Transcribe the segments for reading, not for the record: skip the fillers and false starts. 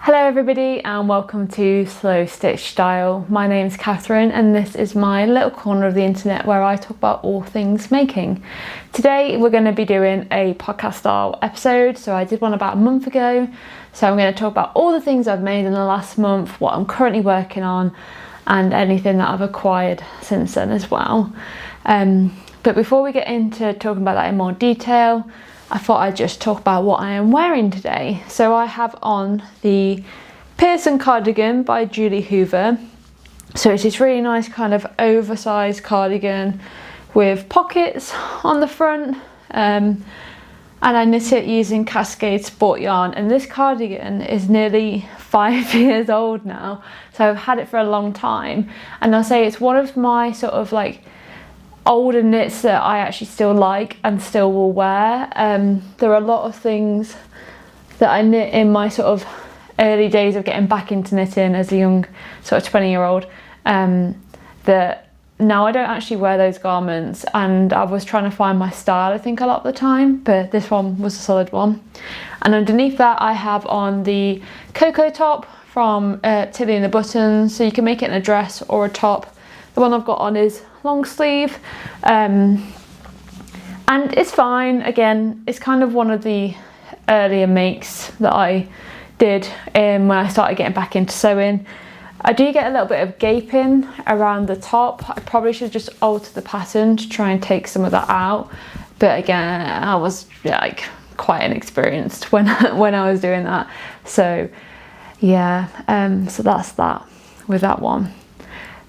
Hello everybody and welcome to Slow Stitch Style. My name's Catherine and this is my little corner of the internet where I talk about all things making. Today we're going to be doing a podcast style episode, so I did one about a month ago. So I'm going to talk about all the things I've made in the last month, what I'm currently working on and anything that I've acquired since then as well. But before we get into talking about that in more detail, I thought I'd just talk about what I am wearing today. So I have on the Pearson cardigan by Julie Hoover. So it's this really nice kind of oversized cardigan with pockets on the front. And I knit it using Cascade Sport yarn. And this cardigan is nearly 5 years old now. So I've had it for a long time. And I'll say it's one of my sort of like older knits that I actually still like and still will wear. There are a lot of things that I knit in my sort of early days of getting back into knitting as a young sort of 20-year-old that now I don't actually wear those garments, and I was trying to find my style I think a lot of the time, but this one was a solid one. And underneath that I have on the Coco top from Tilly and the Buttons, so you can make it in a dress or a top. The one I've got on is long sleeve, and it's fine. Again, it's kind of one of the earlier makes that I did when I started getting back into sewing. I do get a little bit of gaping around the top. I probably should just alter the pattern to try and take some of that out, but again, I was like quite inexperienced when I was doing that. So yeah, so that's that with that one.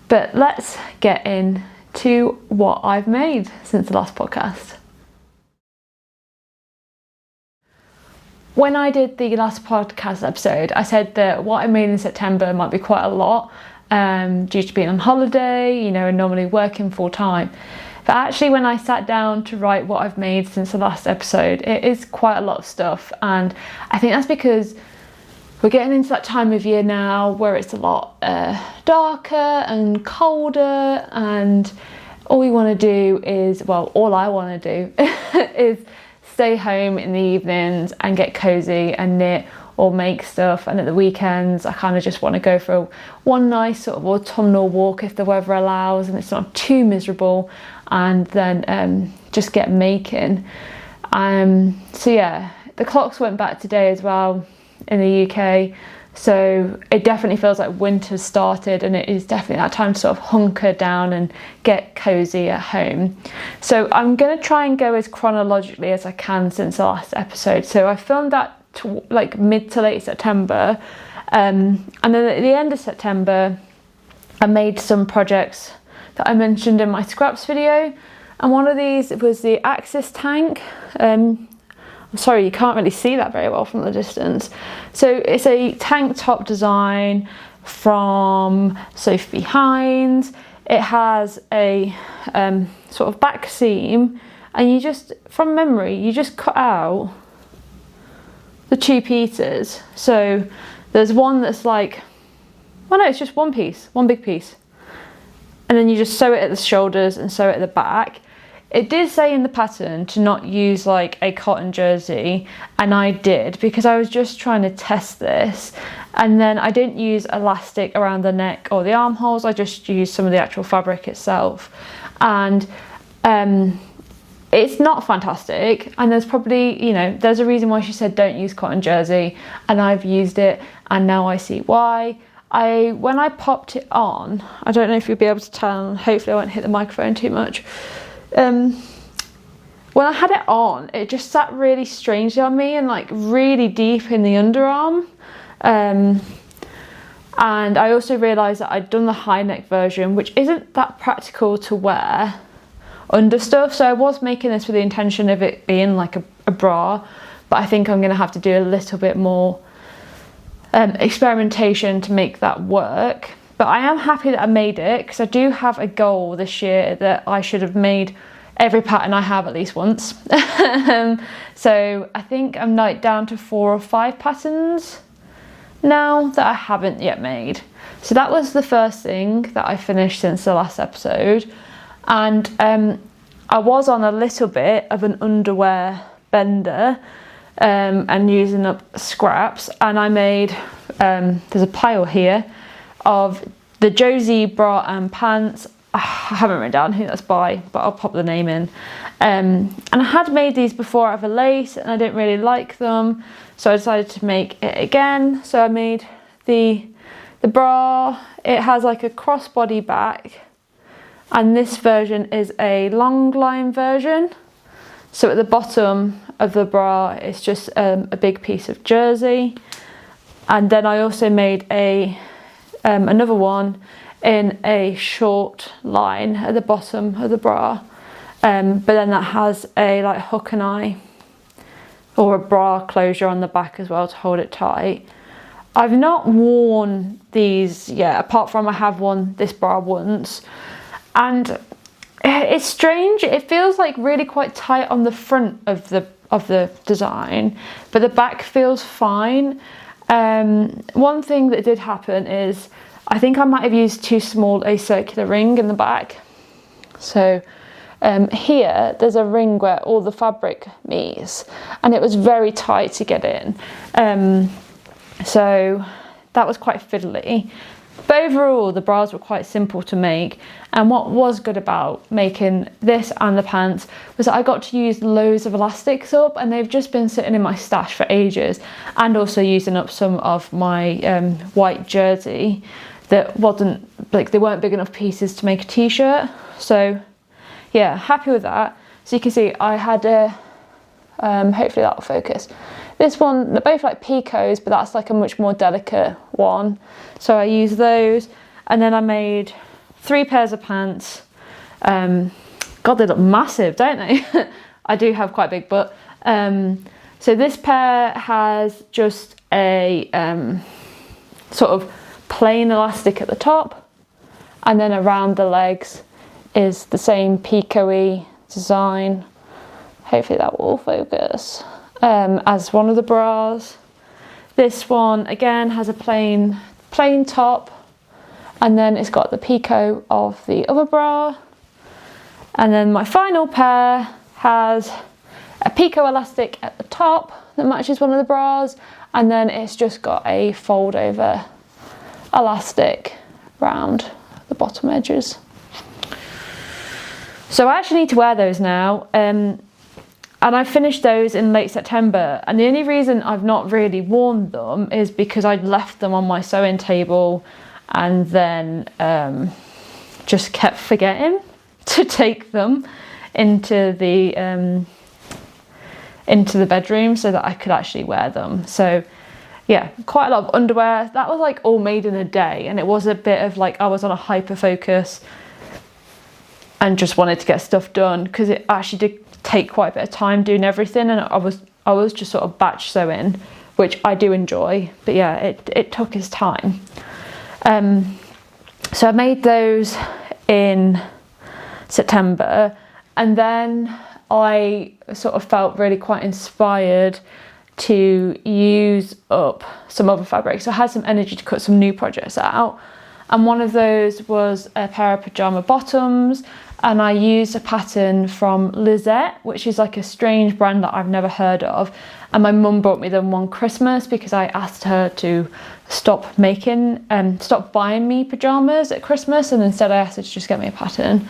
But let's get into what I've made since the last podcast. When I did the last podcast episode, I said that what I made in September might be quite a lot due to being on holiday, you know, and normally working full time. But actually when I sat down to write what I've made since the last episode, it is quite a lot of stuff. And I think that's because we're getting into that time of year now where it's a lot darker and colder, and all we want to do is, well, all I want to do is stay home in the evenings and get cozy and knit or make stuff. And at the weekends I kind of just want to go for one nice sort of autumnal walk if the weather allows and it's not too miserable, and then just get making. So yeah, the clocks went back today as well in the UK, so it definitely feels like winter's started, and it is definitely that time to sort of hunker down and get cozy at home. So I'm going to try and go as chronologically as I can since the last episode. So I filmed that like mid to late September, and then at the end of September I made some projects that I mentioned in my scraps video, and one of these was the Axis tank. I'm sorry, you can't really see that very well from the distance. So it's a tank top design from Sophie Hines. It has a sort of back seam, and you just, from memory, you just cut out the two pieces. So there's one that's like, well no, it's just one piece, one big piece. And then you just sew it at the shoulders and sew it at the back. It did say in the pattern to not use like a cotton jersey, and I did because I was just trying to test this, and then I didn't use elastic around the neck or the armholes. I just used some of the actual fabric itself, and it's not fantastic, and there's probably, you know, there's a reason why she said don't use cotton jersey, and I've used it and now I see why. When I popped it on, I don't know if you'll be able to tell, hopefully I won't hit the microphone too much. When I had it on, it just sat really strangely on me and like really deep in the underarm. And I also realised that I'd done the high neck version, which isn't that practical to wear under stuff. So I was making this with the intention of it being like a bra, but I think I'm going to have to do a little bit more experimentation to make that work. But I am happy that I made it, because I do have a goal this year that I should have made every pattern I have at least once. So I think I'm like down to 4 or 5 patterns now that I haven't yet made. So that was the first thing that I finished since the last episode. And I was on a little bit of an underwear bender and using up scraps, and I made there's a pile here of the Josie bra and pants. I haven't written down who that's by, but I'll pop the name in. And I had made these before out of a lace and I didn't really like them, so I decided to make it again. So I made the bra. It has like a crossbody back, and this version is a long line version. So at the bottom of the bra it's just a big piece of jersey, and then I also made another one in a short line at the bottom of the bra, but then that has a like hook and eye or a bra closure on the back as well to hold it tight. I've not worn these yet, apart from I have worn this bra once, and it's strange. It feels like really quite tight on the front of the design, but the back feels fine. One thing that did happen is I think I might have used too small a circular ring in the back. So here there's a ring where all the fabric meets, and it was very tight to get in. So that was quite fiddly. But overall the bras were quite simple to make, and what was good about making this and the pants was that I got to use loads of elastics up, and they've just been sitting in my stash for ages, and also using up some of my white jersey that wasn't, like, they weren't big enough pieces to make a t-shirt. So yeah, happy with that. So you can see I had a hopefully that'll focus. This one, they're both like picots, but that's like a much more delicate one, so I use those. And then I made 3 pairs of pants. God, they look massive, don't they? I do have quite a big butt. So this pair has just a sort of plain elastic at the top, and then around the legs is the same picot-y design. Hopefully that will focus. As one of the bras. This one again has a plain top, and then it's got the picot of the other bra. And then my final pair has a picot elastic at the top that matches one of the bras, and then it's just got a fold over elastic round the bottom edges. So I actually need to wear those now. And I finished those in late September, and the only reason I've not really worn them is because I'd left them on my sewing table and then just kept forgetting to take them into the bedroom so that I could actually wear them. So yeah, quite a lot of underwear. That was like all made in a day, and it was a bit of like I was on a hyper focus and just wanted to get stuff done, because it actually did take quite a bit of time doing everything, and I was just sort of batch sewing, which I do enjoy, but yeah, it took its time. So I made those in September, and then I sort of felt really quite inspired to use up some other fabrics. So I had some energy to cut some new projects out, and one of those was a pair of pyjama bottoms. And I used a pattern from Lisette, which is like a strange brand that I've never heard of. And my mum brought me them one Christmas because I asked her to stop buying me pyjamas at Christmas, and instead I asked her to just get me a pattern.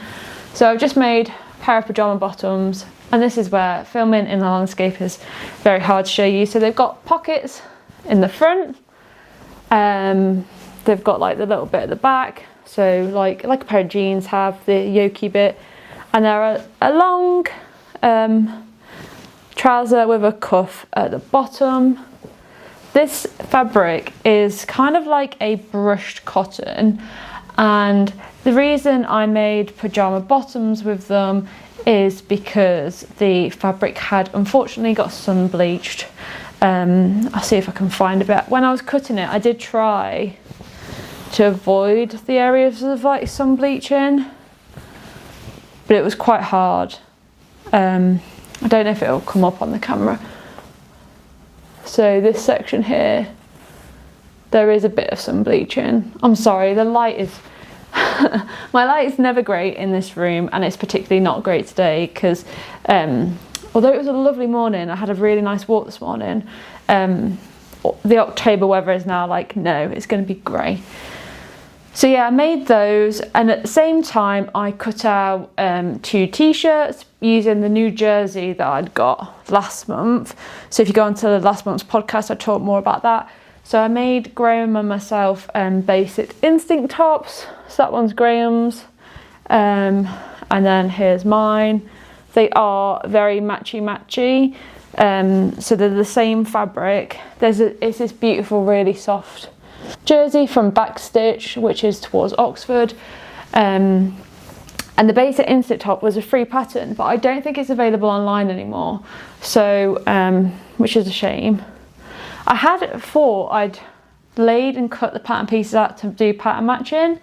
So I've just made a pair of pyjama bottoms, and this is where filming in the landscape is very hard to show you. So they've got pockets in the front, they've got like the little bit at the back. So like a pair of jeans have the yokey bit, and they're a long trouser with a cuff at the bottom. This fabric is kind of like a brushed cotton, and the reason I made pyjama bottoms with them is because the fabric had unfortunately got sun bleached. I'll see if I can find a bit. When I was cutting it, I did try to avoid the areas of like sun bleaching, but it was quite hard. I don't know if it'll come up on the camera. So this section here, there is a bit of sun bleaching. I'm sorry, the light is my light is never great in this room, and it's particularly not great today because although it was a lovely morning, I had a really nice walk this morning, the October weather is now like, no, it's going to be grey. So yeah, I made those, and at the same time I cut out 2 t-shirts using the new jersey that I'd got last month. So if you go onto the last month's podcast, I talk more about that. So I made Graham and myself Basic Instinct tops. So that one's Graham's, and then here's mine. They are very matchy. So they're the same fabric. It's this beautiful, really soft jersey from Backstitc, which is towards Oxford, and the Basic Instinct top was a free pattern, but I don't think it's available online anymore, so which is a shame. I had thought I'd laid and cut the pattern pieces out to do pattern matching,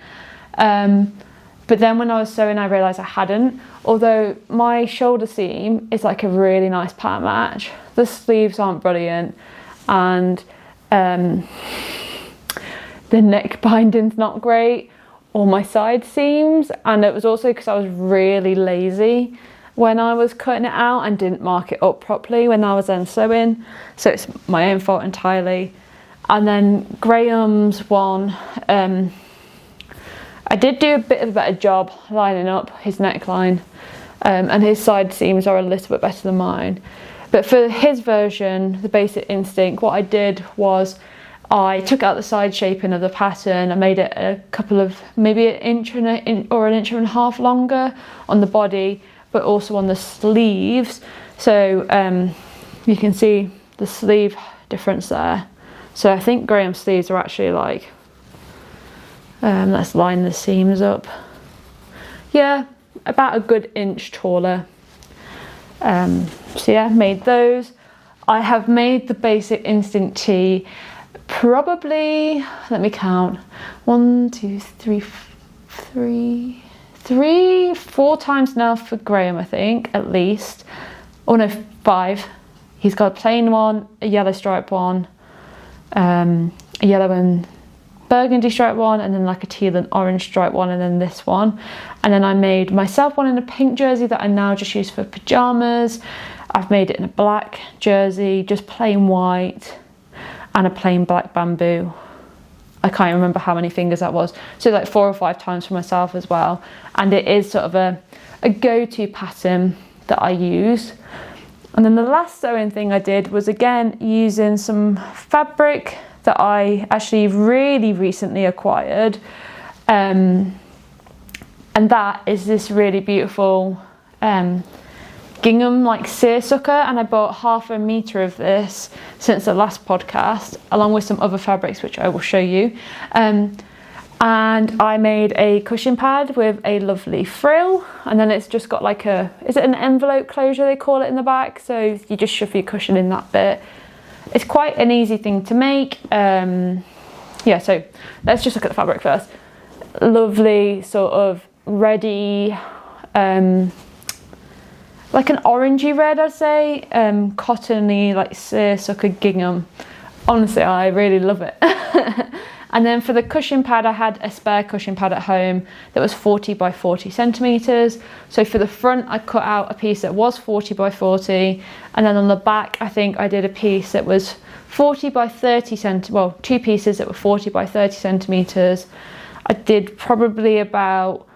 but then when I was sewing I realised I hadn't, although my shoulder seam is like a really nice pattern match. The sleeves aren't brilliant, and the neck binding's not great, or my side seams, and it was also because I was really lazy when I was cutting it out and didn't mark it up properly when I was then sewing, so it's my own fault entirely. And then Graham's one, I did do a bit of a better job lining up his neckline, and his side seams are a little bit better than mine. But for his version, the Basic Instinct, what I did was I took out the side shaping of the pattern. I made it a couple of, maybe an inch or an inch and a half longer on the body, but also on the sleeves. So you can see the sleeve difference there. So I think Graham's sleeves are actually like, let's line the seams up. Yeah, about a good inch taller. So yeah, made those. I have made the Basic Instinct tee probably, let me count, 1, 2, 3, 4 times now for Graham, I think, at least. Oh no, 5. He's got a plain one, a yellow striped one, a yellow and burgundy striped one, and then like a teal and orange striped one, and then this one. And then I made myself one in a pink jersey that I now just use for pyjamas. I've made it in a black jersey, just plain white, and a plain black bamboo. I can't remember how many fingers that was. So like 4 or 5 times for myself as well. And it is sort of a go-to pattern that I use. And then the last sewing thing I did was again using some fabric that I actually really recently acquired. And that is this really beautiful gingham like seersucker, and I bought 1/2 meter of this since the last podcast, along with some other fabrics which I will show you. And I made a cushion pad with a lovely frill, and then it's just got like is it an envelope closure they call it in the back, so you just shove your cushion in that bit. It's quite an easy thing to make. Yeah, so let's just look at the fabric first. Lovely sort of reddy, like an orangey red, I'd say, cottony, like seersucker gingham. Honestly, I really love it. And then for the cushion pad, I had a spare cushion pad at home that was 40 by 40 centimetres. So for the front, I cut out a piece that was 40 by 40. And then on the back, I think I did a piece that was 40 by 30 centimetres, well, 2 pieces that were 40 by 30 centimetres. I did probably about,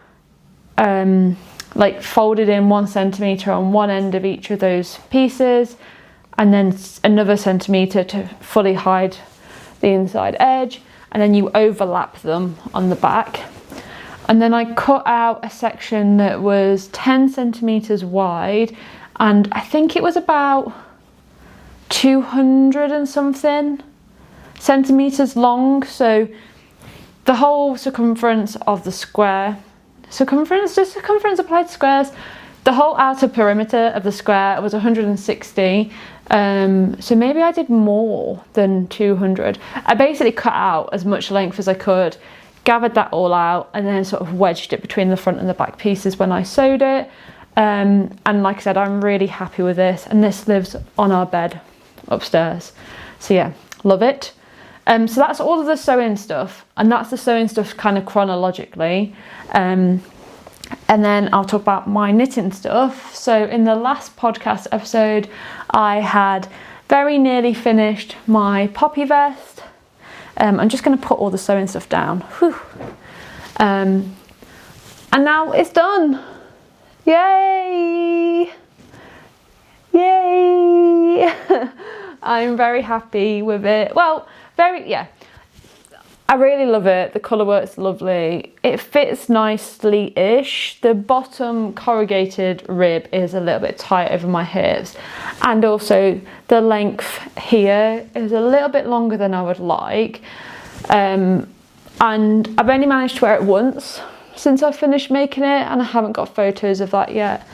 like folded in 1 centimetre on one end of each of those pieces, and then another centimetre to fully hide the inside edge, and then you overlap them on the back. And then I cut out a section that was 10 centimetres wide, and I think it was about 200 and something centimetres long. So the whole circumference of the square, does circumference apply to squares? The whole outer perimeter of the square was 160. So maybe I did more than 200. I basically cut out as much length as I could, gathered that all out, and then sort of wedged it between the front and the back pieces when I sewed it. And like I said, I'm really happy with this, and this lives on our bed upstairs. So yeah, love it. So that's all of the sewing stuff, and that's the sewing stuff kind of chronologically. And then I'll talk about my knitting stuff. So in the last podcast episode, I had very nearly finished my poppy vest. I'm just going to put all the sewing stuff down. Whew. And now it's done. Yay! Yay! I'm very happy with it. Well, yeah. I really love it. The colourwork's lovely. It fits nicely-ish. The bottom corrugated rib is a little bit tight over my hips. And also the length here is a little bit longer than I would like. And I've only managed to wear it once since I finished making it, and I haven't got photos of that yet.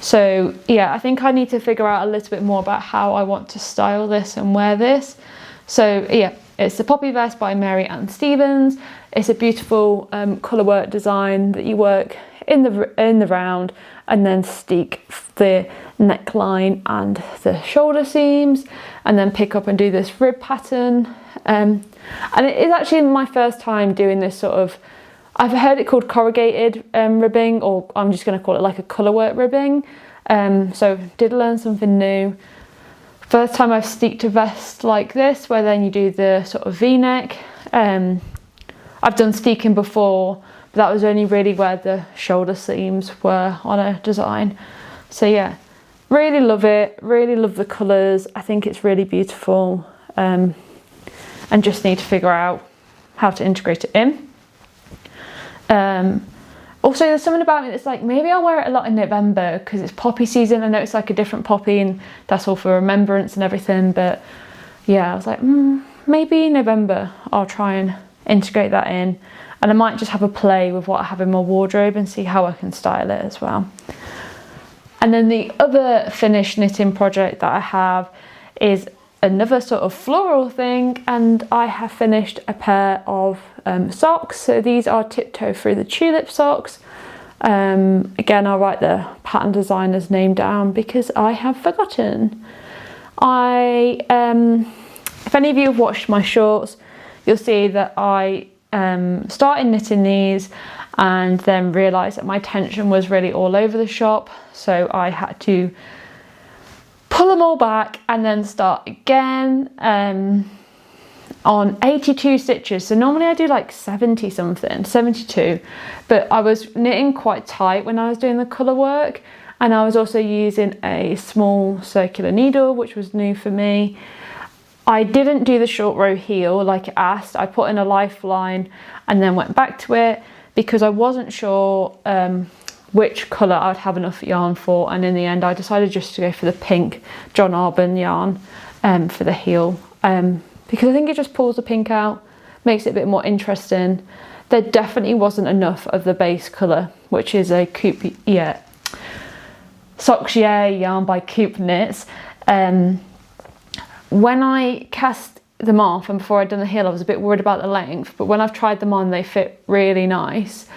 So yeah, I think I need to figure out a little bit more about how I want to style this and wear this. So yeah, it's the Poppy Vest by Mary Ann Stevens. It's a beautiful colourwork design that you work in the round and then stick the neckline and the shoulder seams, and then pick up and do this rib pattern. And it is actually my first time doing this sort of, I've heard it called corrugated ribbing, or I'm just going to call it like a colourwork ribbing. So did learn something new. First time I've sticked a vest like this, where then you do the sort of V-neck. I've done steeking before, but that was only really where the shoulder seams were on a design. So yeah, really love it, really love the colours. I think it's really beautiful, and just need to figure out how to integrate it in. Also, there's something about it that's like, maybe I'll wear it a lot in November because it's poppy season. I know it's like a different poppy and that's all for remembrance and everything, but yeah, I was like, maybe in November I'll try and integrate that in, and I might just have a play with what I have in my wardrobe and see how I can style it as well. And then the other finished knitting project that I have is another sort of floral thing, and I have finished a pair of socks. So these are Tiptoe Through the Tulip socks. Again, I'll write the pattern designer's name down because I have forgotten. If any of you have watched my shorts, you'll see that I started knitting these and then realised that my tension was really all over the shop, so I had to pull them all back and then start again on 82 stitches. So normally I do like 70 something, 72, but I was knitting quite tight when I was doing the colour work, and I was also using a small circular needle, which was new for me. I didn't do the short row heel like it asked. I put in a lifeline and then went back to it because I wasn't sure which colour I'd have enough yarn for, and in the end I decided just to go for the pink John Arbon yarn for the heel, because I think it just pulls the pink out, makes it a bit more interesting. There definitely wasn't enough of the base colour, which is a Coopey, Socks yarn by Coop Knits. When I cast them off and before I'd done the heel, I was a bit worried about the length, but when I've tried them on, they fit really nice.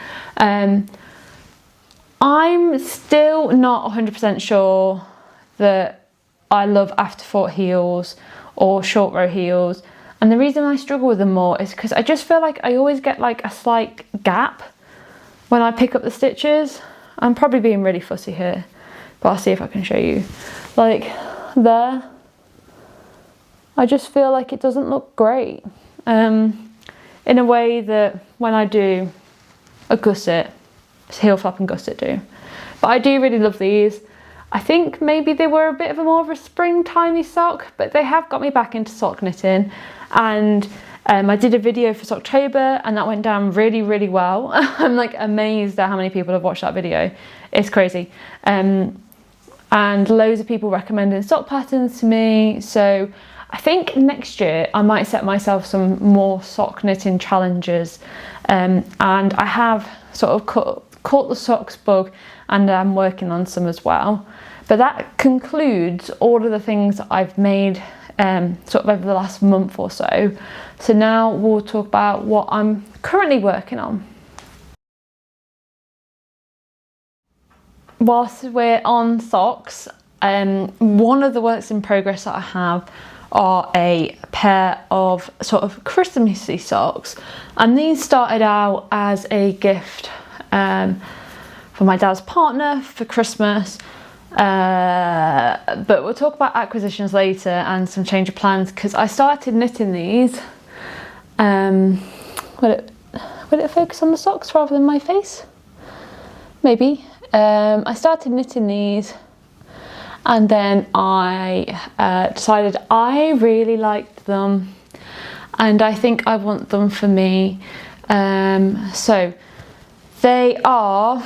I'm still not 100% sure that I love afterthought heels or short row heels, and the reason I struggle with them more is because I just feel like I always get like a slight gap when I pick up the stitches. I'm probably being really fussy here, but I'll see if I can show you. Like there, I just feel like it doesn't look great in a way that when I do a gusset, heel flap and gusset do. But I do really love these. I think maybe they were a bit of a more of a springtimey sock, but they have got me back into sock knitting, and I did a video for Socktober and that went down really, really well. I'm like amazed at how many people have watched that video. It's crazy. And loads of people recommending sock patterns to me, so I think next year I might set myself some more sock knitting challenges, and I have sort of caught the socks bug and I'm working on some as well. But that concludes all of the things that I've made sort of over the last month or so. So now we'll talk about what I'm currently working on. Whilst we're on socks, one of the works in progress that I have are a pair of sort of Christmassy socks, and these started out as a gift for my dad's partner for Christmas, But we'll talk about acquisitions later and some change of plans, because I started knitting these. Will it focus on the socks rather than my face? Maybe. I started knitting these, and then I decided I really liked them, and I think I want them for me. So they are,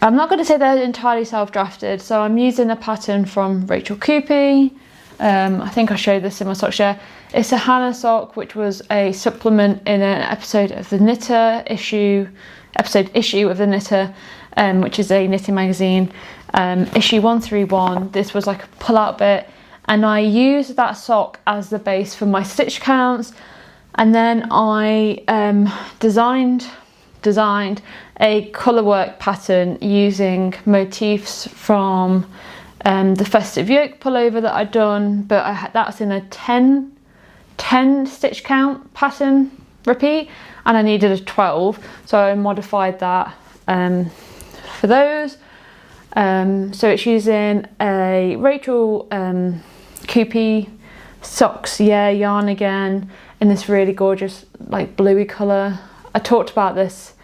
I'm not going to say they're entirely self-drafted, so I'm using a pattern from Rachel Coopey. I think I showed this in my sock share. It's a Hanna sock, which was a supplement in an episode of the Knitter issue of the Knitter, which is a knitting magazine, issue 131. This was like a pull-out bit, and I used that sock as the base for my stitch counts, and then I designed a Colourwork pattern using motifs from the Festive Yoke pullover that I'd done, but that's in a 10 stitch count pattern repeat, and I needed a 12, so I modified that for those. So it's using a Rachel Coopey socks, yarn again, in this really gorgeous like bluey colour. I talked about this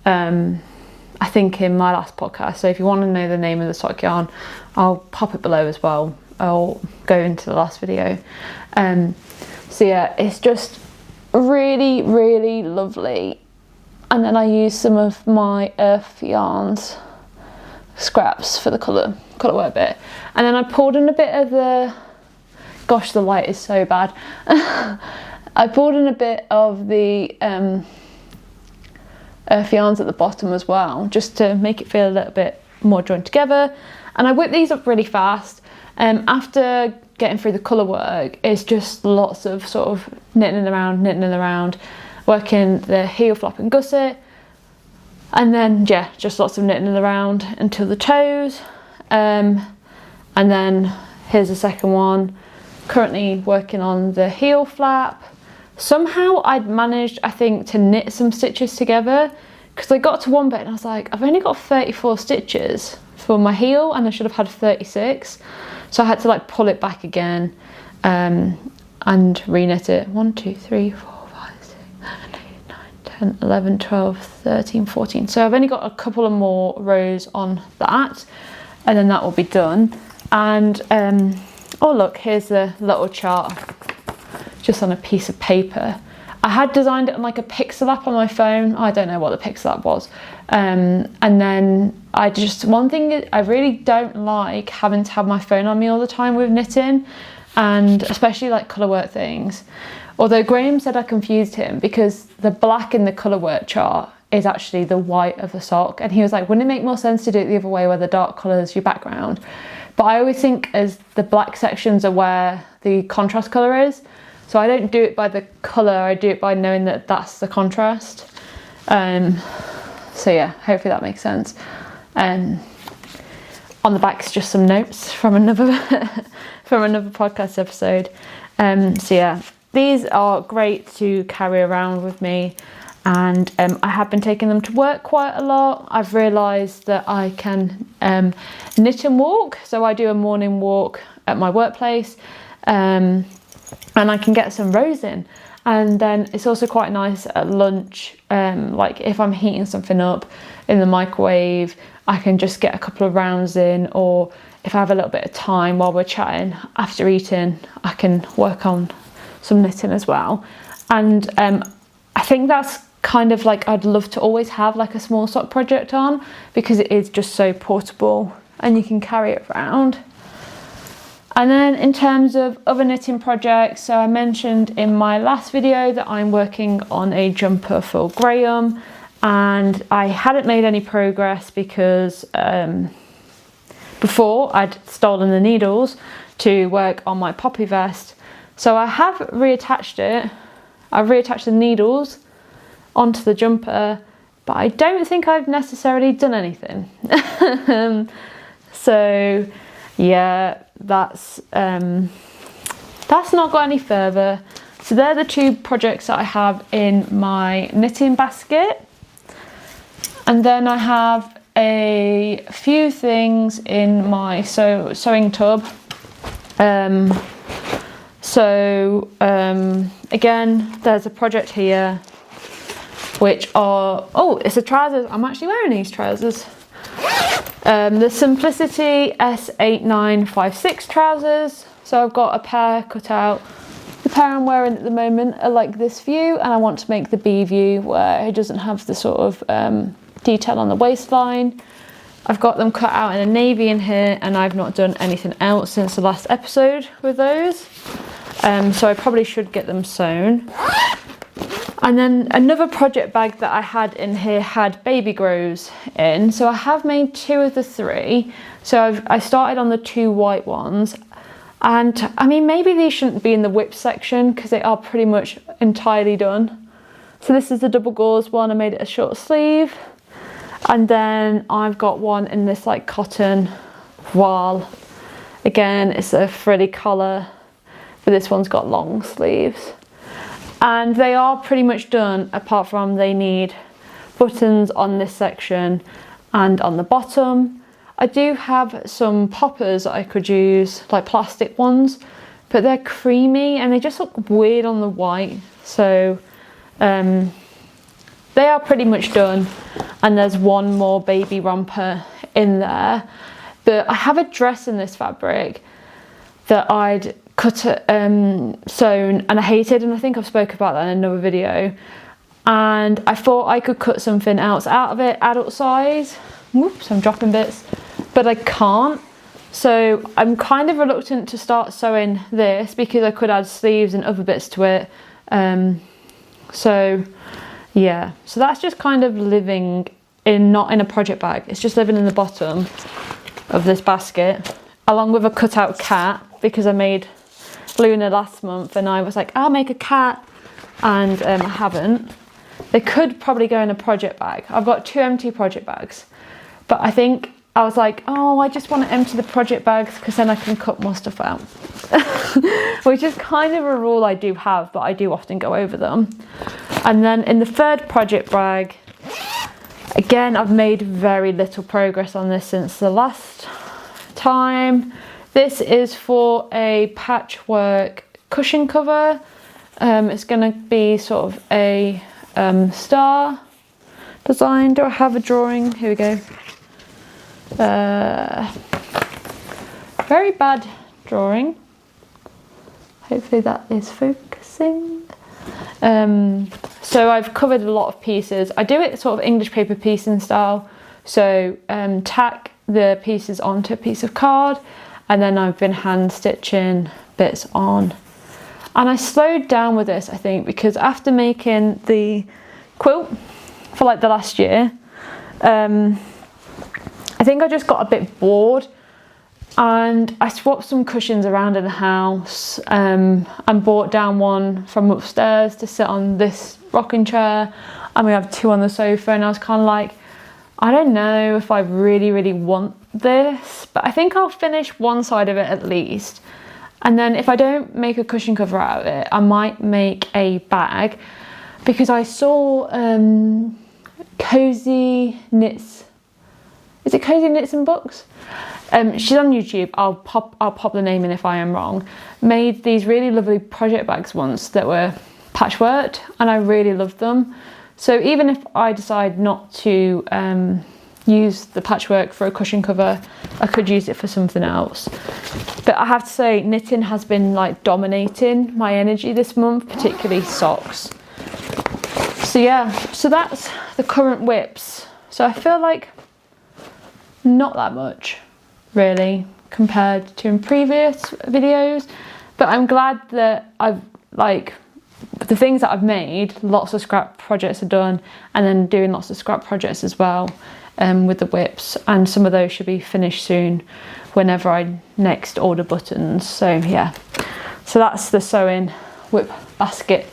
I think in my last podcast, so if you want to know the name of the sock yarn, I'll pop it below as well. I'll go into the last video. So yeah, it's just really, really lovely. And then I use some of my Earth yarns scraps for the Colourwork bit, and then I pulled in a bit of the, gosh, the light is so bad. I pulled in a bit of the Earth yarns at the bottom as well, just to make it feel a little bit more joined together. And I whipped these up really fast. After getting through the Colourwork, it's just lots of sort of knitting around, working the heel, flap and gusset, and then yeah, just lots of knitting around until the toes. And then here's the second one, currently working on the heel flap. Somehow I'd managed, I think, to knit some stitches together, because I got to one bit and I was like, I've only got 34 stitches for my heel and I should have had 36, so I had to like pull it back again and re-knit it. 1, 2, 3, 4, 5, 6, 7, 8, 9, 10, 11, 12, 13, 14. So I've only got a couple of more rows on that, and then that will be done. And oh look, here's the little chart just on a piece of paper. I had designed it on like a pixel app on my phone. I don't know what the pixel app was. And then one thing I really don't like having to have my phone on me all the time with knitting, and especially like Colourwork things. Although Graham said I confused him, because the black in the Colourwork chart is actually the white of the sock, and he was like, wouldn't it make more sense to do it the other way, where the dark colour is your background? But I always think as the black sections are where the contrast colour is, so I don't do it by the colour, I do it by knowing that that's the contrast. So yeah, hopefully that makes sense. On the back's just some notes from another podcast episode. So yeah, these are great to carry around with me, and I have been taking them to work quite a lot. I've realised that I can knit and walk, so I do a morning walk at my workplace, and I can get some rows in. And then it's also quite nice at lunch, like if I'm heating something up in the microwave, I can just get a couple of rounds in, or if I have a little bit of time while we're chatting after eating, I can work on some knitting as well. And I think that's kind of like, I'd love to always have like a small sock project on, because it is just so portable and you can carry it around. And then in terms of other knitting projects, so I mentioned in my last video that I'm working on a jumper for Graham, and I hadn't made any progress because before I'd stolen the needles to work on my poppy vest. So I have reattached it. I've reattached the needles onto the jumper, but I don't think I've necessarily done anything. So yeah, that's not got any further. So they're the two projects that I have in my knitting basket. And then I have a few things in my sewing tub. Again, there's a project here, which are, oh, it's the trousers. I'm actually wearing these trousers. The Simplicity S8956 trousers. So I've got a pair cut out. The pair I'm wearing at the moment are like this view, and I want to make the B view where it doesn't have the sort of detail on the waistline. I've got them cut out in a navy in here, and I've not done anything else since the last episode with those. So I probably should get them sewn. And then another project bag that I had in here had baby grows in. So I have made 2 of the 3. So I started on the 2 white ones. And I mean, maybe these shouldn't be in the whip section because they are pretty much entirely done. So this is the double gauze one. I made it a short sleeve. And then I've got one in this like cotton voile. Again, it's a frilly collar, but this one's got long sleeves. And they are pretty much done, apart from they need buttons on this section and on the bottom. I do have some poppers that I could use, like plastic ones, but they're creamy and they just look weird on the white. So they are pretty much done. And there's one more baby romper in there. But I have a dress in this fabric that I'd sewn and I hated, and I think I've spoken about that in another video. And I thought I could cut something else out of it, adult size. Whoops, I'm dropping bits, but I can't. So I'm kind of reluctant to start sewing this because I could add sleeves and other bits to it. So yeah, so that's just kind of living in, not in a project bag. It's just living in the bottom of this basket, along with a cutout cat, because I made Luna last month and I was like, I'll make a cat, and I haven't. They could probably go in a project bag. I've got 2 empty project bags, but I think I was like, oh, I just want to empty the project bags because then I can cut more stuff out. Which is kind of a rule I do have, but I do often go over them. And then in the third project bag, again, I've made very little progress on this since the last time. This is for a patchwork cushion cover. It's going to be sort of a star design. Do I have a drawing? Here we go. Very bad drawing. Hopefully that is focusing. So I've covered a lot of pieces. I do it sort of English paper piecing style. So tack the pieces onto a piece of card, and then I've been hand stitching bits on. And I slowed down with this, I think, because after making the quilt for like the last year, I think I just got a bit bored, and I swapped some cushions around in the house and brought down one from upstairs to sit on this rocking chair, and we have 2 on the sofa, and I was kind of like, I don't know if I really want this, but I think I'll finish one side of it at least. And then if I don't make a cushion cover out of it, I might make a bag, because I saw Cozy Knits. Is it Cozy Knits and Books? She's on YouTube. I'll pop the name in if I am wrong. Made these really lovely project bags once that were patchworked, and I really loved them. So even if I decide not to use the patchwork for a cushion cover, I could use it for something else. But I have to say, knitting has been like dominating my energy this month, particularly socks. So yeah, so that's the current whips. So I feel like not that much really compared to in previous videos, but I'm glad that I've like the things that I've made, lots of scrap projects are done, and then doing lots of scrap projects as well with the whips, and some of those should be finished soon whenever I next order buttons. So yeah, so that's the sewing whip basket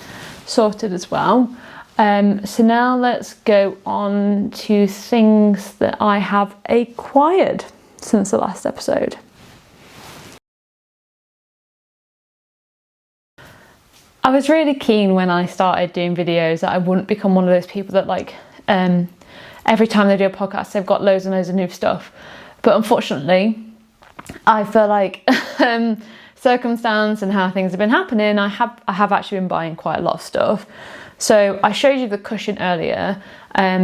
sorted as well. So now let's go on to things that I have acquired since the last episode. I was really keen when I started doing videos that I wouldn't become one of those people that like every time they do a podcast, they've got loads and loads of new stuff. But unfortunately, I feel like circumstance and how things have been happening, I have actually been buying quite a lot of stuff. So I showed you the cushion earlier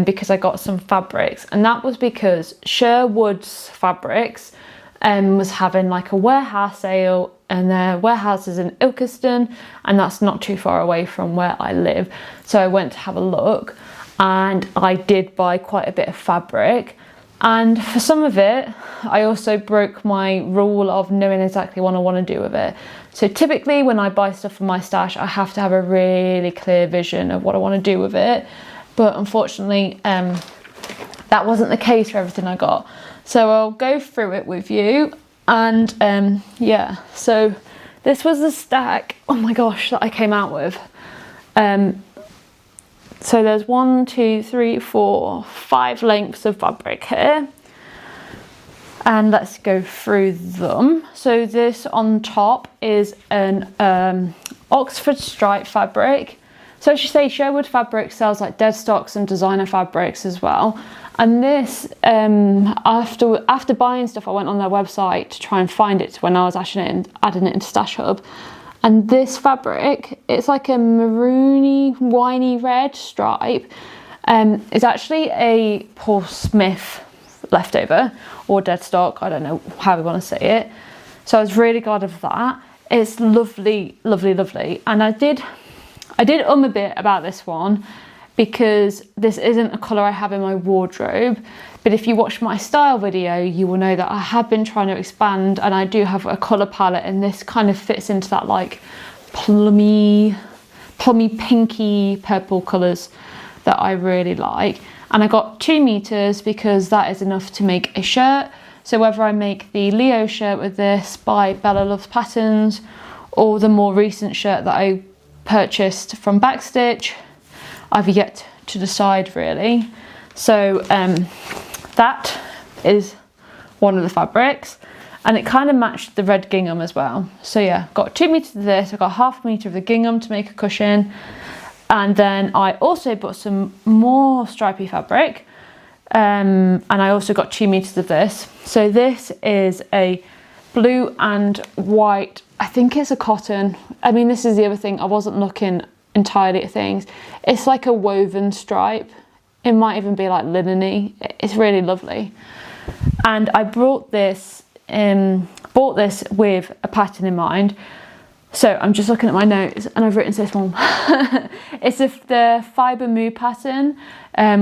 because I got some fabrics, and that was because Sherwoods Fabrics was having like a warehouse sale, and their warehouse is in Ilkeston, and that's not too far away from where I live. So I went to have a look, and I did buy quite a bit of fabric. And for some of it, I also broke my rule of knowing exactly what I want to do with it. So typically when I buy stuff from my stash, I have to have a really clear vision of what I want to do with it. But unfortunately, that wasn't the case for everything I got. So I'll go through it with you. And yeah, so this was the stack, oh my gosh, that I came out with. So there's 1, 2, 3, 4, 5 lengths of fabric here. And let's go through them. So this on top is an Oxford stripe fabric. So I should say Sherwood Fabrics sells like dead stocks and designer fabrics as well. And this, after buying stuff, I went on their website to try and find it when I was adding it into Stash Hub. And this fabric, it's like a maroony, winey red stripe. It's actually a Paul Smith leftover or dead stock. I don't know how we want to say it. So I was really glad of that. It's lovely, lovely, lovely. And I did a bit about this one because this isn't a colour I have in my wardrobe. But if you watch my style video, you will know that I have been trying to expand, and I do have a colour palette, and this kind of fits into that like plummy pinky purple colours that I really like. And I got 2 meters because that is enough to make a shirt. So whether I make the Leo shirt with this by Bella Loves Patterns, or the more recent shirt that I purchased from Backstitc, I've yet to decide really. So that is one of the fabrics, and it kind of matched the red gingham as well. So yeah, got 2 meters of this, I got ½ meter of the gingham to make a cushion, and then I also bought some more stripy fabric, and I also got 2 meters of this. So this is a blue and white, I think it's a cotton. I mean, this is the other thing, I wasn't looking entirely at things. It's like a woven stripe. It might even be like linen-y. It's really lovely. And I bought this with a pattern in mind. So I'm just looking at my notes, and I've written this one. It's the Fibre Moo pattern,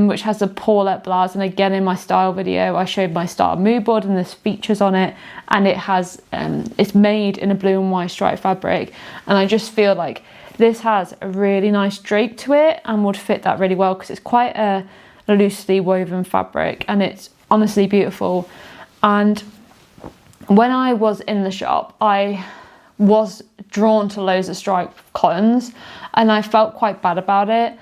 which has a Paulette blouse. And again, in my style video, I showed my style mood board, and there's features on it. And it has, it's made in a blue and white striped fabric. And I just feel like this has a really nice drape to it and would fit that really well because it's quite a loosely woven fabric, and it's honestly beautiful. And when I was in the shop, I was drawn to loads of striped cottons, and I felt quite bad about it.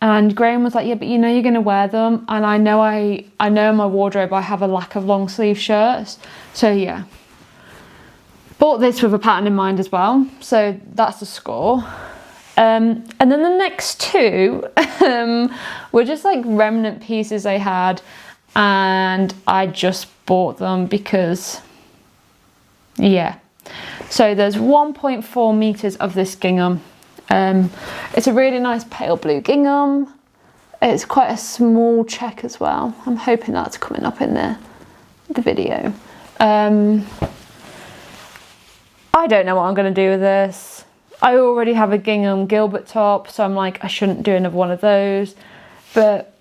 And Graham was like, yeah, but you know you're going to wear them. And I know in my wardrobe I have a lack of long sleeve shirts. So yeah, bought this with a pattern in mind as well. So that's the score. And then the next 2 were just like remnant pieces I had, and I just bought them because, yeah. So there's 1.4 meters of this gingham. It's a really nice pale blue gingham. It's quite a small check as well. I'm hoping that's coming up in the video. I don't know what I'm going to do with this. I already have a gingham Gilbert top, so I'm like, I shouldn't do another one of those, but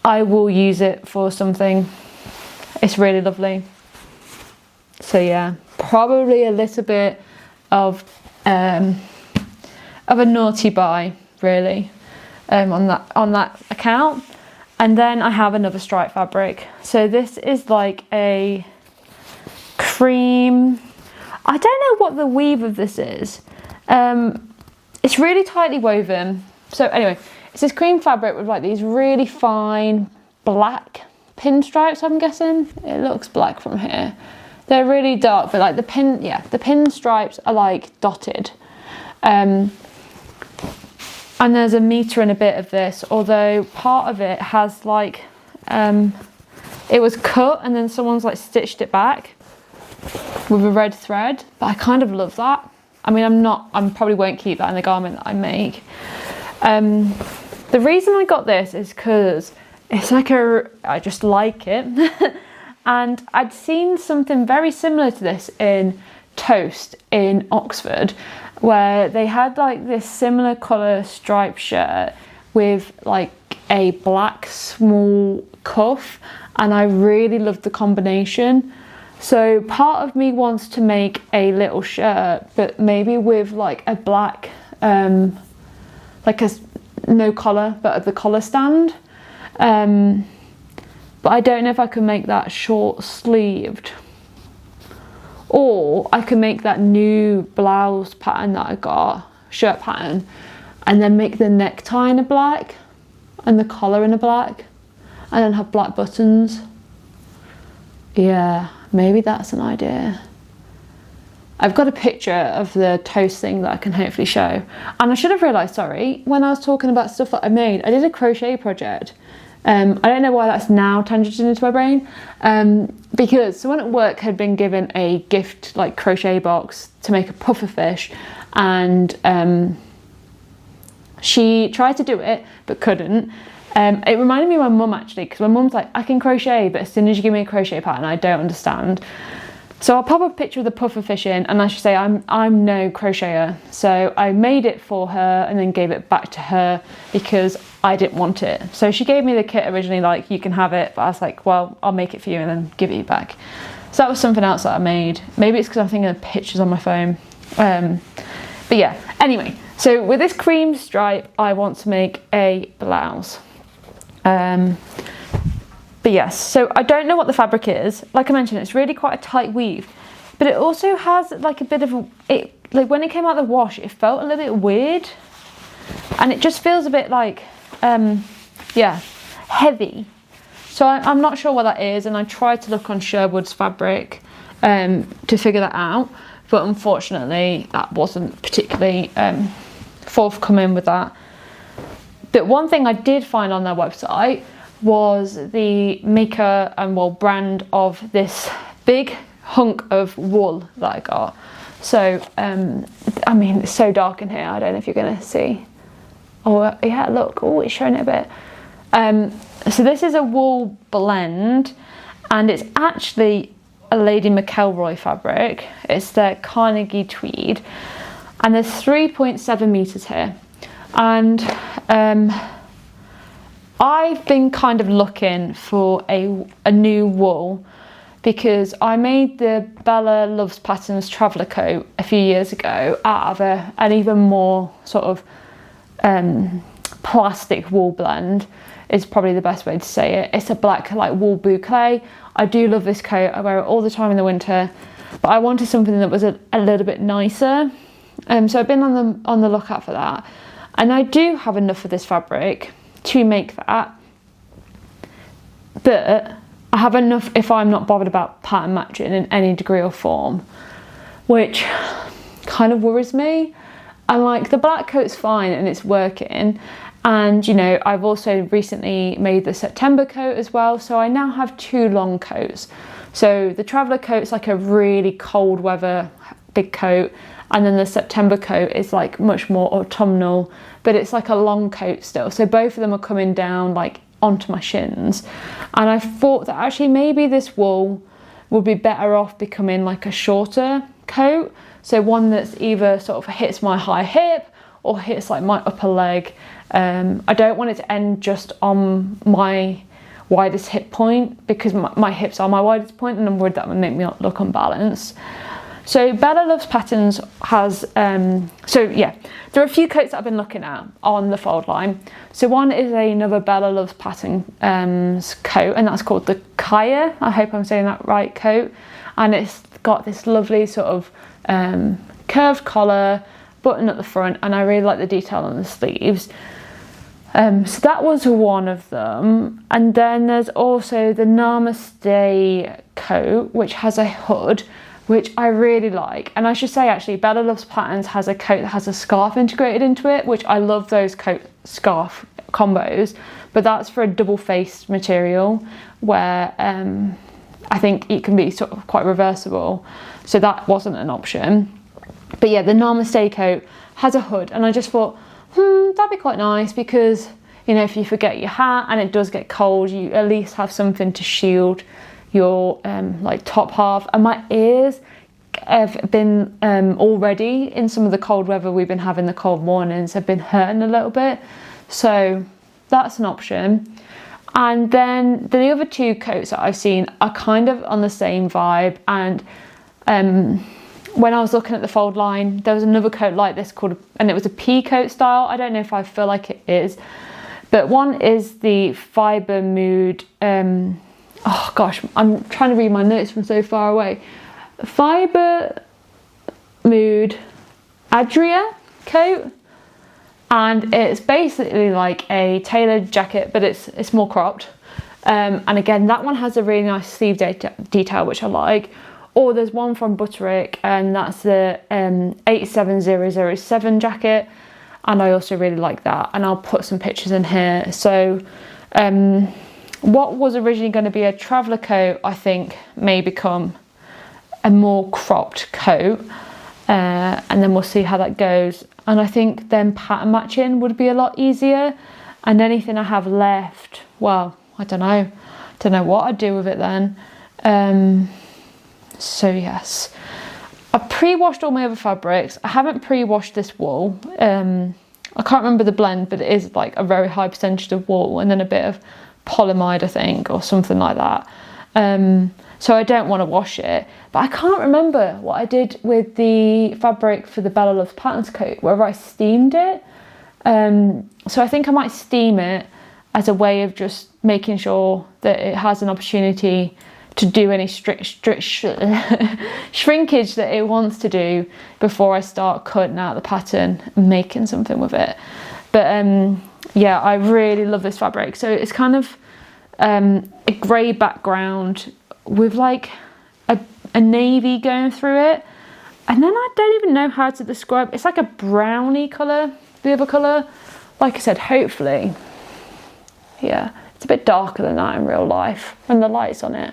I will use it for something. It's really lovely. So yeah, probably a little bit of a naughty buy really on that account. And then I have another stripe fabric. So this is like a cream, I don't know what the weave of this is. It's really tightly woven. So anyway, it's this cream fabric with like these really fine black pinstripes, I'm guessing. It looks black from here. They're really dark, but like the pinstripes are like dotted. And there's a meter and a bit of this, although part of it has like it was cut and then someone's like stitched it back with a red thread, but I kind of love that. I mean, I probably won't keep that in the garment that I make. The reason I got this is because it's like I just like it. And I'd seen something very similar to this in Toast in Oxford, where they had like this similar colour striped shirt with like a black small cuff, and I really loved the combination. So part of me wants to make a little shirt, but maybe with like a black, like a no collar, but the collar stand. But I don't know if I can make that short sleeved. Or I can make that new blouse pattern that I got, shirt pattern, and then make the necktie in a black and the collar in a black, and then have black buttons. Yeah, maybe that's an idea. I've got a picture of the Toast thing that I can hopefully show. And I should have realised, sorry, when I was talking about stuff that I made, I did a crochet project. I don't know why that's now tangented into my brain, because someone at work had been given a gift like crochet box to make a puffer fish, and she tried to do it but couldn't. It reminded me of my mum actually, because my mum's like, I can crochet, but as soon as you give me a crochet pattern I don't understand. So I'll pop a picture of the puffer fish in, and I should say I'm no crocheter, so I made it for her and then gave it back to her because I didn't want it. So she gave me the kit originally, like, you can have it, but I was like, well, I'll make it for you and then give it back. So that was something else that I made. Maybe it's because I'm thinking of pictures on my phone. But yeah, anyway, so with this cream stripe I want to make a blouse. But yes, so I don't know what the fabric is. Like I mentioned, it's really quite a tight weave, but it also has like a bit of like when it came out of the wash, it felt a little bit weird, and it just feels a bit like, yeah, heavy. So I'm not sure what that is, and I tried to look on Sherwoods Fabric to figure that out, but unfortunately that wasn't particularly forthcoming with that. But one thing I did find on their website was the maker and brand of this big hunk of wool that I got. So I mean, it's so dark in here, I don't know if you're gonna see. Oh yeah, look, oh, it's showing it a bit. So this is a wool blend, and it's actually a Lady McElroy fabric. It's the Carnegie tweed, and there's 3.7 meters here. And I've been kind of looking for a new wool, because I made the Bella Loves Patterns traveller coat a few years ago out of an even more sort of plastic wool blend, is probably the best way to say it. It's a black like wool boucle. I do love this coat, I wear it all the time in the winter, but I wanted something that was a little bit nicer. So I've been on the lookout for that, and I do have enough of this fabric to make that, but I have enough if I'm not bothered about pattern matching in any degree or form, which kind of worries me. And like, the black coat's fine and it's working, and you know, I've also recently made the September coat as well, so I now have 2 long coats. So the traveller coat's like a really cold weather big coat, and then the September coat is like much more autumnal, but it's like a long coat still. So both of them are coming down like onto my shins. And I thought that actually maybe this wool would be better off becoming like a shorter coat. So one that's either sort of hits my high hip or hits like my upper leg. I don't want it to end just on my widest hip point, because my hips are my widest point, and I'm worried that would make me look unbalanced. So Bella Loves Patterns has, so yeah, there are a few coats that I've been looking at on the fold line. So one is another Bella Loves Patterns coat, and that's called the Kaya. I hope I'm saying that right, coat. And it's got this lovely sort of curved collar, button at the front, and I really like the detail on the sleeves. So that was one of them. And then there's also the Namaste coat, which has a hood, which I really like. And I should say actually, Bella Loves Patterns has a coat that has a scarf integrated into it, which I love those coat scarf combos, but that's for a double-faced material where I think it can be sort of quite reversible, so that wasn't an option. But yeah, the Namaste coat has a hood, and I just thought, that'd be quite nice, because you know, if you forget your hat and it does get cold, you at least have something to shield your like top half. And my ears have been already, in some of the cold weather we've been having, the cold mornings, have been hurting a little bit, so that's an option. And then the other two coats that I've seen are kind of on the same vibe, and when I was looking at the fold line, there was another coat like this called, and it was a pea coat style. I don't know if I feel like it is, but one is the Fibre Mood, oh gosh, I'm trying to read my notes from so far away. Fibre Mood Adria coat, and it's basically like a tailored jacket, but it's more cropped. And again, that one has a really nice sleeve detail, which I like. Or there's one from Butterick, and that's the 87007 jacket, and I also really like that, and I'll put some pictures in here. So what was originally going to be a traveller coat, I think may become a more cropped coat, and then we'll see how that goes. And I think then pattern matching would be a lot easier, and anything I have left, well, I don't know what I'd do with it then. So yes, I pre-washed all my other fabrics. I haven't pre-washed this wool. I can't remember the blend, but it is like a very high percentage of wool and then a bit of polyamide, I think, or something like that. So I don't want to wash it, but I can't remember what I did with the fabric for the Bella Loves Patterns coat, whether I steamed it. So I think I might steam it as a way of just making sure that it has an opportunity to do any shrinkage that it wants to do before I start cutting out the pattern and making something with it. But yeah, I really love this fabric. So it's kind of a grey background with like a navy going through it, and then I don't even know how to describe. It's like a browny colour, the other colour. Like I said, hopefully, yeah, it's a bit darker than that in real life when the light's on it.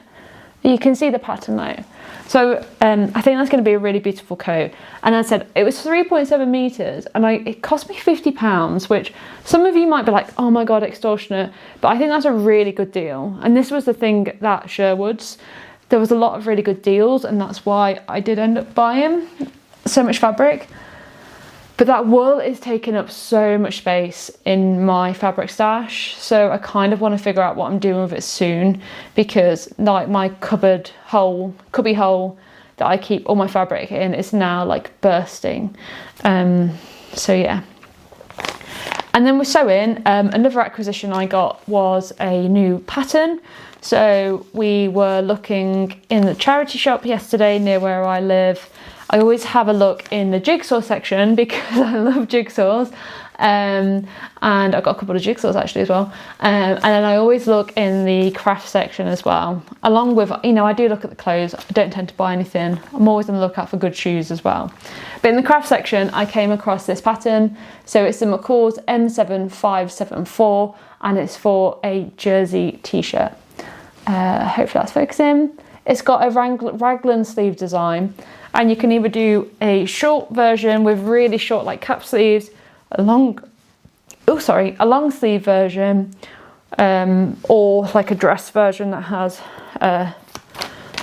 You can see the pattern though. So I think that's going to be a really beautiful coat. And as I said, it was 3.7 meters, and it cost me £50, which some of you might be like, oh my God, extortionate. But I think that's a really good deal. And this was the thing that Sherwoods, there was a lot of really good deals, and that's why I did end up buying so much fabric. But that wool is taking up so much space in my fabric stash, so I kind of want to figure out what I'm doing with it soon, because like my cubby hole that I keep all my fabric in is now like bursting. So yeah. And then with sewing, another acquisition I got was a new pattern. So we were looking in the charity shop yesterday near where I live. I always have a look in the jigsaw section because I love jigsaws, and I've got a couple of jigsaws actually as well, and then I always look in the craft section as well, along with, you know, I do look at the clothes. I don't tend to buy anything. I'm always on the lookout for good shoes as well. But in the craft section I came across this pattern. So it's the McCall's M7574, and it's for a jersey t-shirt. Hopefully that's focusing. It's got a raglan sleeve design, and you can either do a short version with really short like cap sleeves, a long sleeve version, or like a dress version that has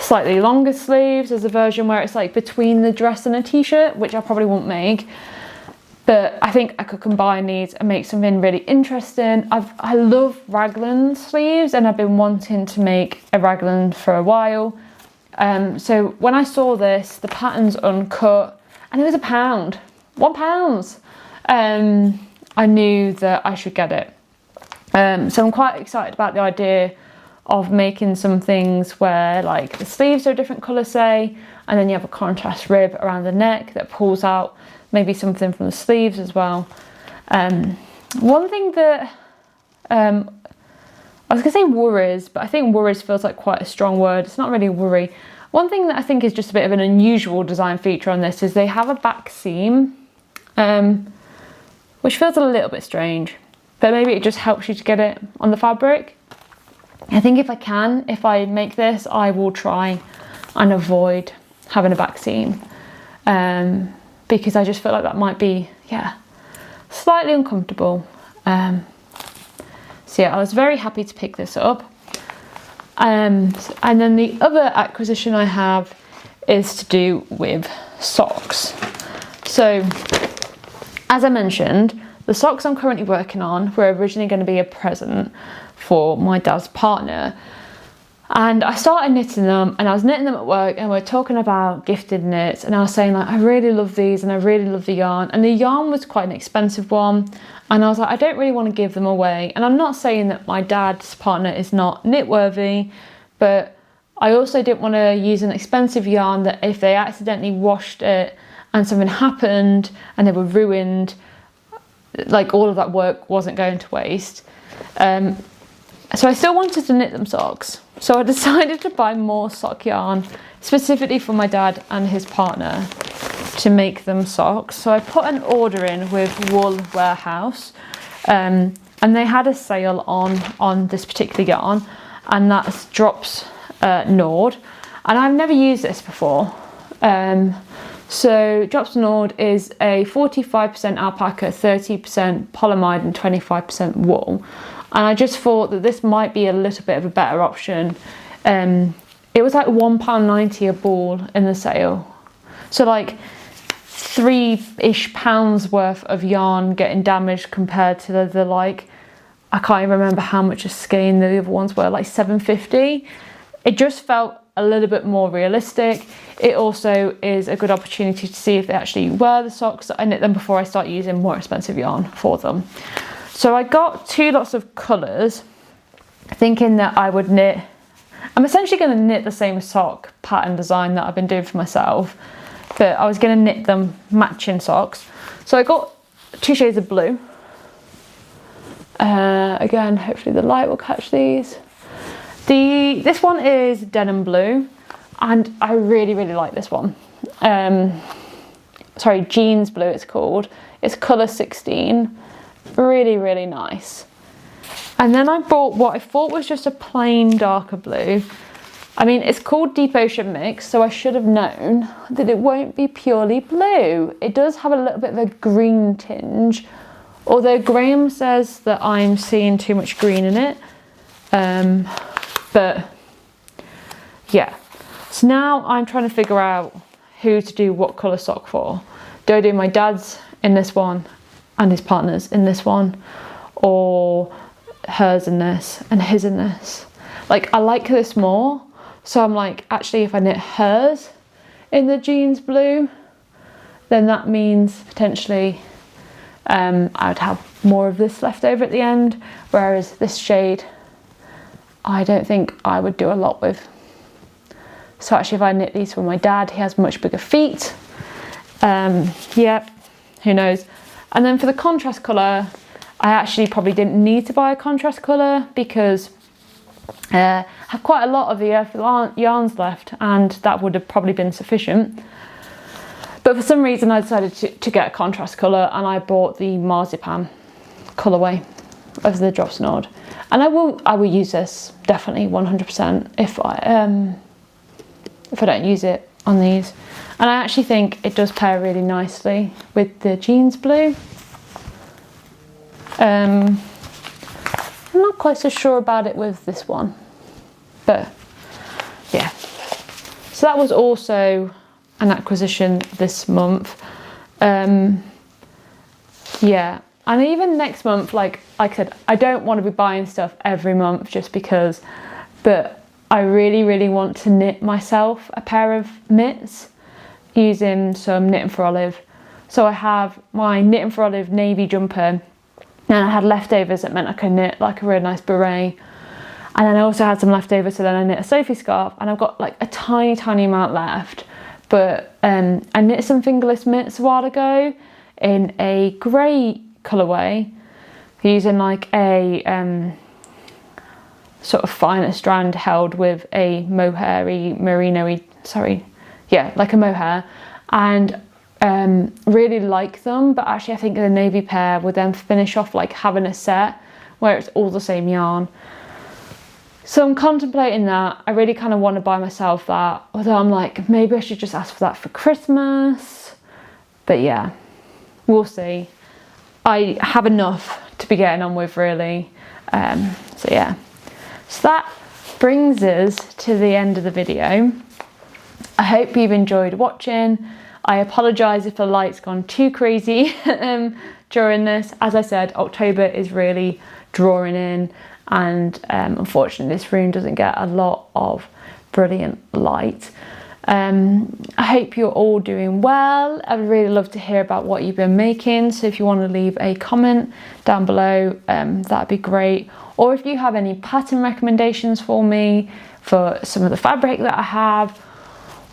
slightly longer sleeves. There's a version where it's like between the dress and a t-shirt, which I probably won't make, but I think I could combine these and make something really interesting. I love raglan sleeves, and I've been wanting to make a raglan for a while. So when I saw this, the pattern's uncut, and it was £1. I knew that I should get it. So I'm quite excited about the idea of making some things where like the sleeves are a different colour, say, and then you have a contrast rib around the neck that pulls out maybe something from the sleeves as well. One thing that I was going to say worries, but I think worries feels like quite a strong word. It's not really a worry. One thing that I think is just a bit of an unusual design feature on this is they have a back seam, which feels a little bit strange. but maybe it just helps you to get it on the fabric. I think if I make this, I will try and avoid having a back seam, because I just feel like that might be, yeah, slightly uncomfortable. So yeah, I was very happy to pick this up. And then the other acquisition I have is to do with socks. So as I mentioned, the socks I'm currently working on were originally going to be a present for my dad's partner. And I started knitting them, and I was knitting them at work, and we were talking about gifted knits, and I was saying like, I really love these and I really love the yarn, and the yarn was quite an expensive one, and I was like, I don't really want to give them away. And I'm not saying that my dad's partner is not knit worthy, but I also didn't want to use an expensive yarn that if they accidentally washed it and something happened and they were ruined, like all of that work wasn't going to waste. So I still wanted to knit them socks. So I decided to buy more sock yarn specifically for my dad and his partner to make them socks. So I put an order in with Wool Warehouse, and they had a sale on this particular yarn, and that's Drops Nord. And I've never used this before. So Drops Nord is a 45% alpaca, 30% polyamide and 25% wool. And I just thought that this might be a little bit of a better option. It was like £1.90 a ball in the sale. So like £3-ish worth of yarn getting damaged compared to the like, I can't even remember how much a skein the other ones were, like £7.50. It just felt a little bit more realistic. It also is a good opportunity to see if they actually wear the socks. I knit them before I start using more expensive yarn for them. So I got 2 lots of colours, thinking that I would knit, I'm essentially going to knit the same sock pattern design that I've been doing for myself, but I was going to knit them matching socks. So I got 2 shades of blue. Again, hopefully the light will catch these. This one is denim blue, and I really like this one. Sorry, jeans blue it's called. It's colour 16. Really nice. And then I bought what I thought was just a plain darker blue. I mean, it's called Deep Ocean Mix, so I should have known that it won't be purely blue. It does have a little bit of a green tinge, although Graham says that I'm seeing too much green in it. But yeah, so now I'm trying to figure out who to do what colour sock for. Do I do my dad's in this one and his partner's in this one, or hers in this and his in this? Like, I like this more, so I'm like, actually if I knit hers in the jeans blue, then that means potentially I would have more of this left over at the end, whereas this shade I don't think I would do a lot with. So actually if I knit these for my dad, he has much bigger feet. Yeah, who knows. And then for the contrast colour, I actually probably didn't need to buy a contrast colour because I have quite a lot of the yarns left, and that would have probably been sufficient. But for some reason I decided to get a contrast colour, and I bought the Marzipan colourway of the Drops Nord. And I will use this definitely 100% if I don't use it on these. And I actually think it does pair really nicely with the jeans blue. I'm not quite so sure about it with this one, but yeah. So that was also an acquisition this month. Yeah, and even next month, like I said, I don't want to be buying stuff every month just because, but I really want to knit myself a pair of mitts using some Knitting for Olive. So I have my Knitting for Olive navy jumper, and I had leftovers that meant I could knit like a really nice beret. And then I also had some leftovers, so then I knit a Sophie scarf, and I've got like a tiny amount left. But I knit some fingerless mitts a while ago in a grey colourway using like a sort of finer strand held with a mohair-y, merino-y, sorry, yeah, like a mohair. And really like them, but actually I think the navy pair would then finish off like having a set where it's all the same yarn. So I'm contemplating that. I really kind of want to buy myself that, although I'm like, maybe I should just ask for that for Christmas. But yeah, we'll see. I have enough to be getting on with, really. So yeah, so that brings us to the end of the video. I hope you've enjoyed watching. I apologise if the light's gone too crazy during this. As I said, October is really drawing in, and unfortunately this room doesn't get a lot of brilliant light. I hope you're all doing well. I'd really love to hear about what you've been making, so if you want to leave a comment down below, that'd be great. Or if you have any pattern recommendations for me for some of the fabric that I have,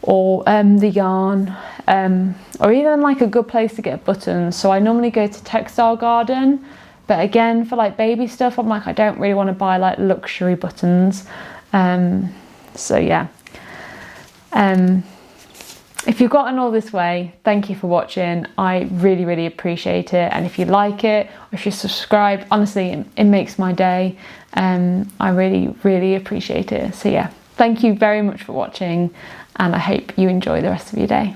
or the yarn, or even like a good place to get buttons. So I normally go to Textile Garden, but again, for like baby stuff, I'm like, I don't really want to buy like luxury buttons. So yeah. If you've gotten all this way, thank you for watching. I really, really appreciate it. And if you like it, or if you subscribe, honestly, it makes my day. I really, really appreciate it. So yeah, thank you very much for watching, and I hope you enjoy the rest of your day.